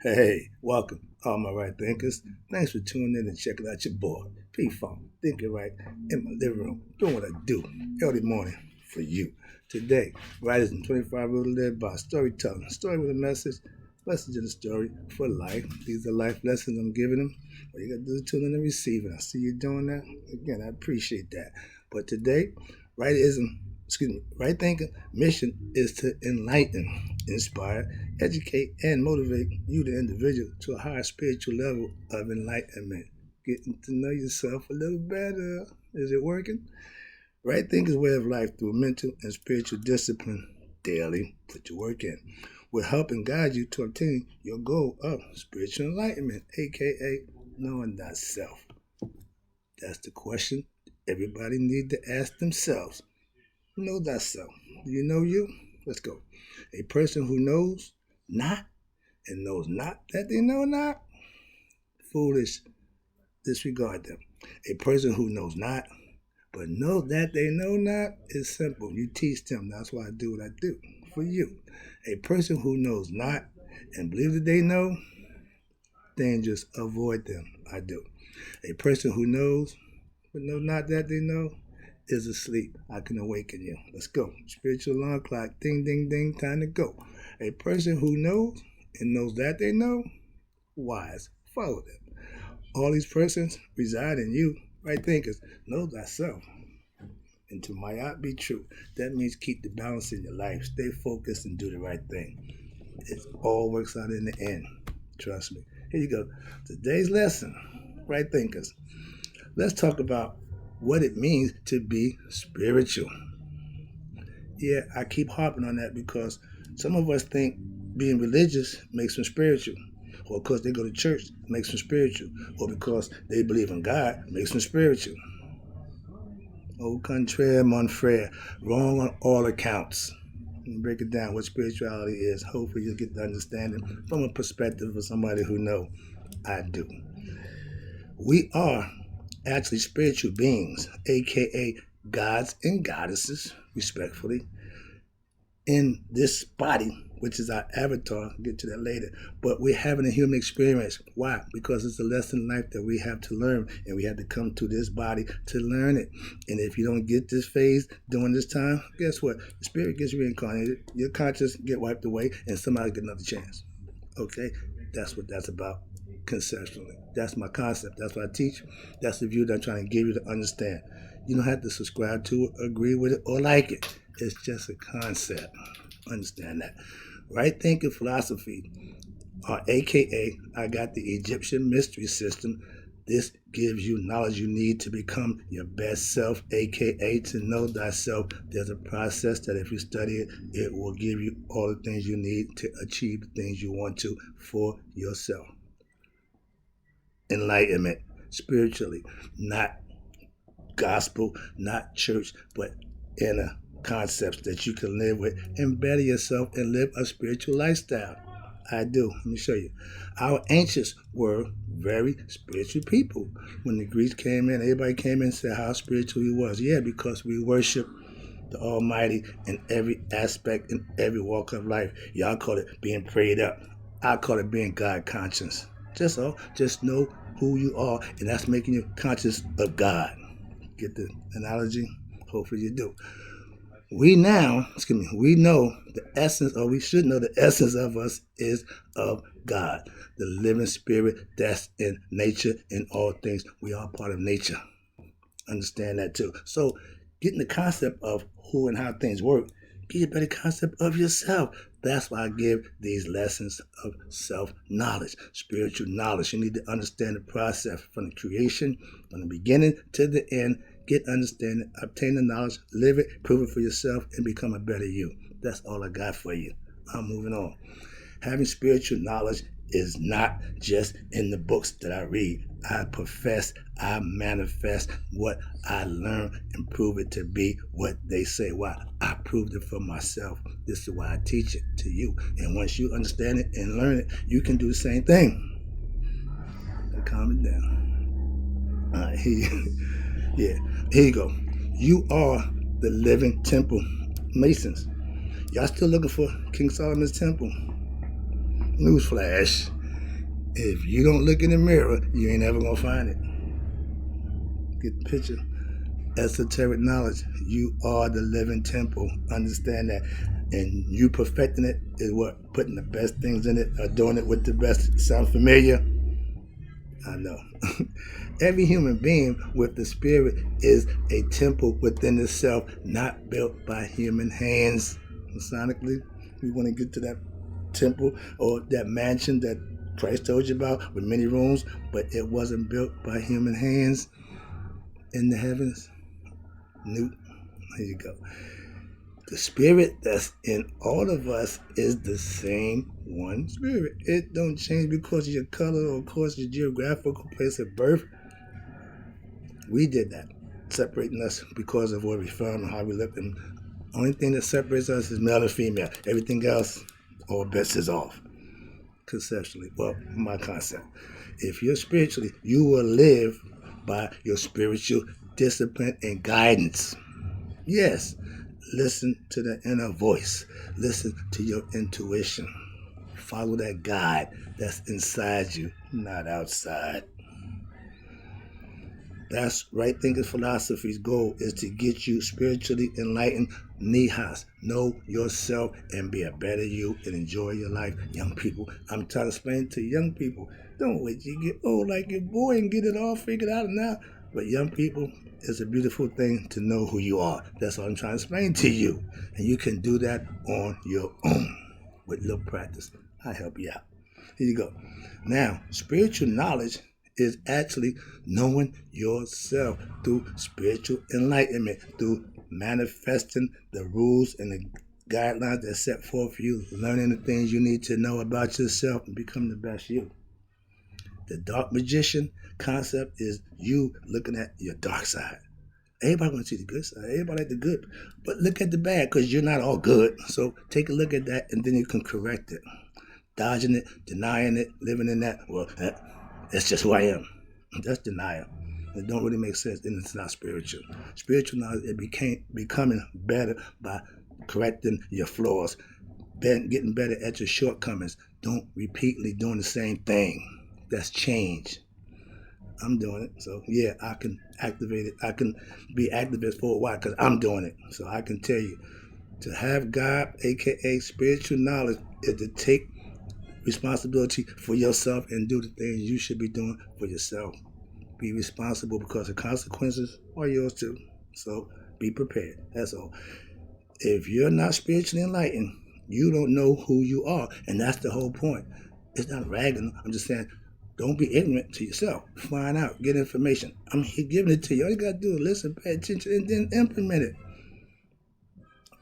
Hey, welcome, all my right thinkers. Thanks for tuning in and checking out your boy, P Funk, thinking right in my living room, doing what I do early morning for you. Today, writers in 25 Rules to Live by storytelling, story with a message in the story for life. These are life lessons I'm giving them. All you gotta do is tune in and receive it. I see you doing that. Again, I appreciate that. But today, right thinking mission is to enlighten, inspire, educate, and motivate you, the individual, to a higher spiritual level of enlightenment. Getting to know yourself a little better. Is it working? Right thinking is way of life through mental and spiritual discipline daily. Put your work in. Will help and guide you to obtain your goal of spiritual enlightenment, aka knowing thyself. That's the question everybody need to ask themselves. Know thyself. Do you know you? Let's go. A person who knows not and knows not that they know not, foolish, disregard them. A person who knows not but knows that they know not is simple. You teach them. That's why I do what I do for you. A person who knows not and believes that they know, dangerous, avoid them. I do. A person who knows but knows not that they know is asleep. I can awaken you. Let's go. Spiritual alarm clock. Ding, ding, ding. Time to go. A person who knows and knows that they know, wise. Follow them. All these persons reside in you. Right thinkers. Know thyself. And to my art be true. That means keep the balance in your life. Stay focused and do the right thing. It all works out in the end. Trust me. Here you go. Today's lesson. Right thinkers. Let's talk about what it means to be spiritual. Yeah, I keep harping on that because some of us think being religious makes them spiritual, or because they go to church makes them spiritual, or because they believe in God makes them spiritual. Au contraire, mon frere, wrong on all accounts. Let me break it down what spirituality is. Hopefully you'll get the understanding from a perspective of somebody who know I do. We are actually spiritual beings, aka gods and goddesses, respectfully, in this body, which is our avatar. I'll get to that later. But we're having a human experience. Why? Because it's a lesson in life that we have to learn, and we have to come to this body to learn it. And if you don't get this phase during this time, guess what? The spirit gets reincarnated, your conscience get wiped away, and somebody get another chance. Okay? That's what that's about conceptually. That's my concept. That's what I teach. That's the view that I'm trying to give you to understand. You don't have to subscribe to it, agree with it, or like it. It's just a concept. Understand that. Right thinking philosophy, or AKA, I got the Egyptian mystery system. This gives you knowledge you need to become your best self, aka to know thyself. There's a process that if you study it, it will give you all the things you need to achieve the things you want to for yourself. Enlightenment, spiritually, not gospel, not church, but inner concepts that you can live with and better yourself and live a spiritual lifestyle. I do. Let me show you. Our ancients were very spiritual people. When the Greeks came in, everybody came in and said how spiritual he was. Yeah, because we worship the Almighty in every aspect, in every walk of life. Y'all call it being prayed up. I call it being God conscious. Just all. Just know who you are, and that's making you conscious of God. Get the analogy? Hopefully you do. We know the essence, or we should know the essence of us is of God, the living spirit that's in nature, in all things. We are part of nature. Understand that too. So, getting the concept of who and how things work, get a better concept of yourself. That's why I give these lessons of self-knowledge, spiritual knowledge. You need to understand the process from the creation, from the beginning to the end. Get understanding, obtain the knowledge, live it, prove it for yourself, and become a better you. That's all I got for you. I'm moving on. Having spiritual knowledge is not just in the books that I read. I profess, I manifest what I learn and prove it to be what they say. Why? I proved it for myself. This is why I teach it to you. And once you understand it and learn it, you can do the same thing. And calm it down. All right, yeah, here you go. You are the living temple. Masons, y'all still looking for King Solomon's temple? Newsflash. If you don't look in the mirror, you ain't ever gonna find it. Get the picture? Esoteric knowledge. You are the living temple. Understand that. And you perfecting it is what? Putting the best things in it or doing it with the best. Sound familiar? I know. Every human being with the spirit is a temple within itself, not built by human hands. Sonically, we want to get to that temple or that mansion that Christ told you about with many rooms, but it wasn't built by human hands in the heavens. Newt, here you go. The spirit that's in all of us is the same one spirit. It don't change because of your color or because of your geographical place of birth. We did that, separating us because of where we found and how we look. And the only thing that separates us is male and female. Everything else, all bets is off. Conceptually, well, my concept. If you're spiritually, you will live by your spiritual discipline and guidance. Yes, listen to the inner voice. Listen to your intuition. Follow that guide that's inside you, not outside. That's right thinking philosophy's goal is to get you spiritually enlightened. Nihas, know yourself and be a better you and enjoy your life. Young people, I'm trying to explain to young people, don't wait till you get old like your boy and get it all figured out now. But young people, it's a beautiful thing to know who you are. That's what I'm trying to explain to you. And you can do that on your own with little practice. I help you out. Here you go. Now, spiritual knowledge is actually knowing yourself through spiritual enlightenment, through manifesting the rules and the guidelines that set forth for you, learning the things you need to know about yourself and become the best you. The dark magician concept is you looking at your dark side. Everybody want to see the good side. Everybody like the good. But look at the bad because you're not all good. So take a look at that and then you can correct it. Dodging it, denying it, living in that, well, that's just who I am. That's denial. It don't really make sense, and it's not spiritual. Spiritual knowledge, it becoming better by correcting your flaws, getting better at your shortcomings. Don't repeatedly doing the same thing. That's change. I'm doing it, so yeah, I can activate it. I can be activist for a while because I'm doing it. So I can tell you, to have God, aka spiritual knowledge, is to take responsibility for yourself and do the things you should be doing for yourself. Be responsible because the consequences are yours too. So be prepared. That's all. If you're not spiritually enlightened, you don't know who you are. And that's the whole point. It's not ragging. I'm just saying, don't be ignorant to yourself. Find out. Get information. I'm giving it to you. All you got to do is listen, pay attention, and then implement it.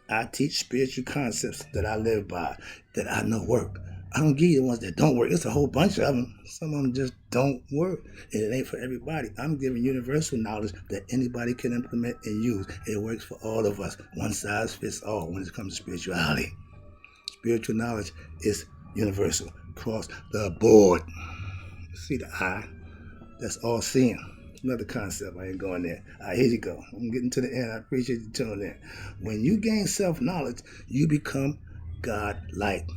I teach spiritual concepts that I live by, that I know work. I don't give you the ones that don't work. It's a whole bunch of them. Some of them just don't work. And it ain't for everybody. I'm giving universal knowledge that anybody can implement and use. It works for all of us. One size fits all when it comes to spirituality. Spiritual knowledge is universal. Across the board. See the eye? That's all seeing. Another concept. I ain't going there. All right, here you go. I'm getting to the end. I appreciate you tuning in. When you gain self-knowledge, you become God-like.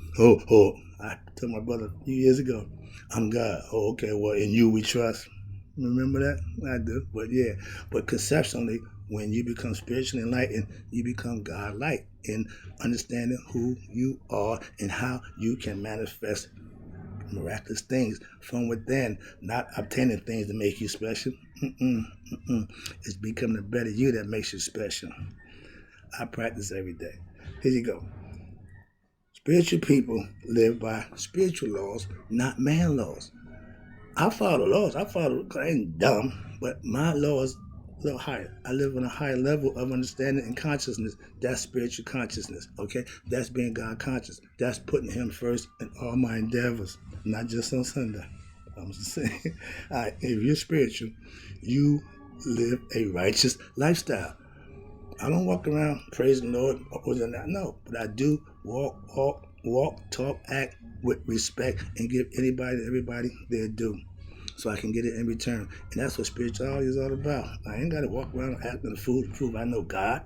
I told my brother a few years ago, I'm God. Oh, okay, well, in you we trust. Remember that? I do. But yeah, but conceptually, when you become spiritually enlightened, you become God-like in understanding who you are and how you can manifest miraculous things from within, not obtaining things to make you special. It's becoming a better you that makes you special. I practice every day. Here you go. Spiritual people live by spiritual laws, not man laws. I follow laws. I ain't dumb, but my law is a little higher. I live on a higher level of understanding and consciousness. That's spiritual consciousness, okay? That's being God conscious. That's putting Him first in all my endeavors, not just on Sunday. I'm just saying, all right, if you're spiritual, you live a righteous lifestyle. I don't walk around praising the Lord or not. No, but I do walk, talk, act with respect and give everybody their due so I can get it in return. And that's what spirituality is all about. I ain't got to walk around acting a fool to prove I know God.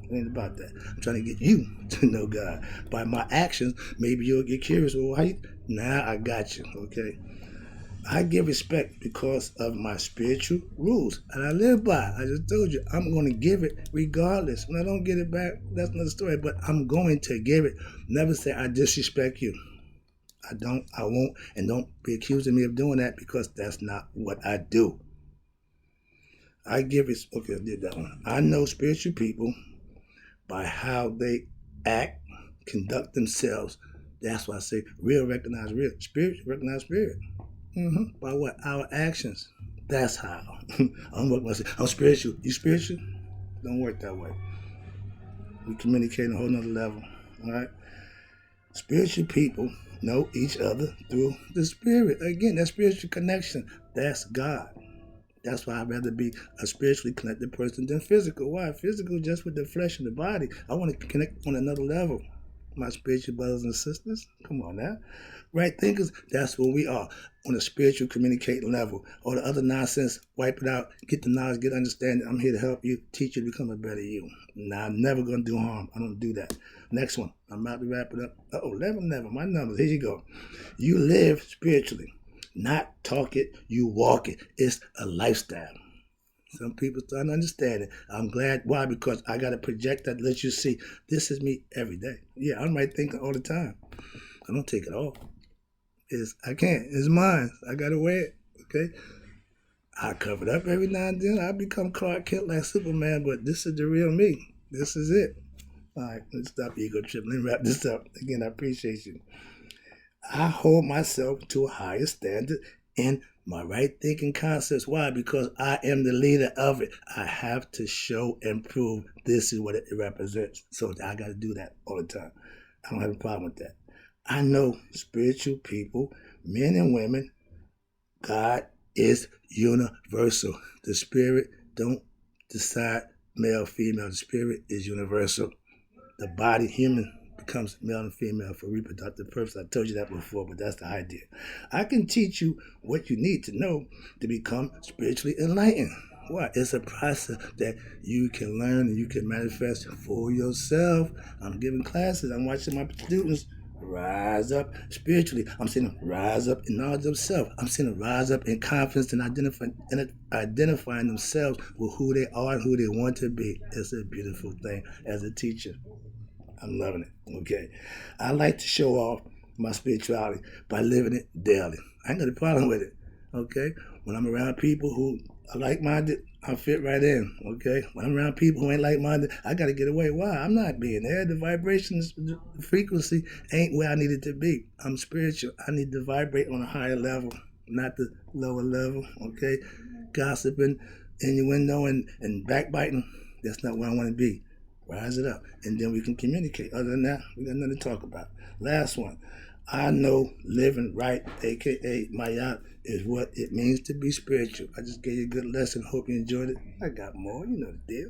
It ain't about that. I'm trying to get you to know God. By my actions, maybe you'll get curious. Well, how you? Now I got you, okay? I give respect because of my spiritual rules, and I live by it. I just told you, I'm going to give it regardless. When I don't get it back, that's another story, but I'm going to give it. Never say I disrespect you. I won't, and don't be accusing me of doing that because that's not what I do. I give it, okay, I did that one. I know spiritual people by how they act, conduct themselves. That's why I say real recognize real. Spirit recognize spirit. By what? Our actions. That's how. I'm spiritual. You spiritual? Don't work that way. We communicate on a whole nother level. All right? Spiritual people know each other through the spirit. Again, that spiritual connection. That's God. That's why I'd rather be a spiritually connected person than physical. Why? Physical just with the flesh and the body. I want to connect on another level. My spiritual brothers and sisters, come on now. Right thinkers, that's where we are, on a spiritual communicating level. All the other nonsense, wipe it out, get the knowledge, get understanding. I'm here to help you, teach you to become a better you. Now, I'm never going to do harm. I don't do that. Next one. I'm about to wrap it up. Never. My numbers. Here you go. You live spiritually. Not talk it, you walk it. It's a lifestyle. Some people starting to understand it. I'm glad. Why? Because I got a project that lets you see this is me every day. Yeah, I'm right thinking all the time. I don't take it off. I can't. It's mine. I got to wear it. Okay? I cover it up every now and then. I become Clark Kent like Superman, but this is the real me. This is it. All right, let's stop ego trip. Let me wrap this up. Again, I appreciate you. I hold myself to a higher standard in my right thinking concepts. Why? Because I am the leader of it. I have to show and prove this is what it represents. So I got to do that all the time. I don't have a problem with that. I know spiritual people, men and women, God is universal. The spirit don't decide male, female. The spirit is universal. The body, human, becomes male and female for reproductive purposes. I told you that before, but that's the idea. I can teach you what you need to know to become spiritually enlightened. Why? It's a process that you can learn and you can manifest for yourself. I'm giving classes. I'm watching my students rise up spiritually. I'm seeing them rise up in knowledge of self. I'm seeing them rise up in confidence and identifying themselves with who they are and who they want to be. It's a beautiful thing as a teacher. I'm loving it. Okay. I like to show off my spirituality by living it daily. I ain't got a problem with it. Okay. When I'm around people who are like-minded, I fit right in. Okay. When I'm around people who ain't like-minded, I got to get away. Why? I'm not being there. The vibrations, the frequency ain't where I need it to be. I'm spiritual. I need to vibrate on a higher level, not the lower level. Okay. Gossiping, innuendo, and backbiting, that's not where I want to be. Rise it up, and then we can communicate. Other than that, we got nothing to talk about. Last one. I know living right, a.k.a. Mayat, is what it means to be spiritual. I just gave you a good lesson. Hope you enjoyed it. I got more. You know the deal.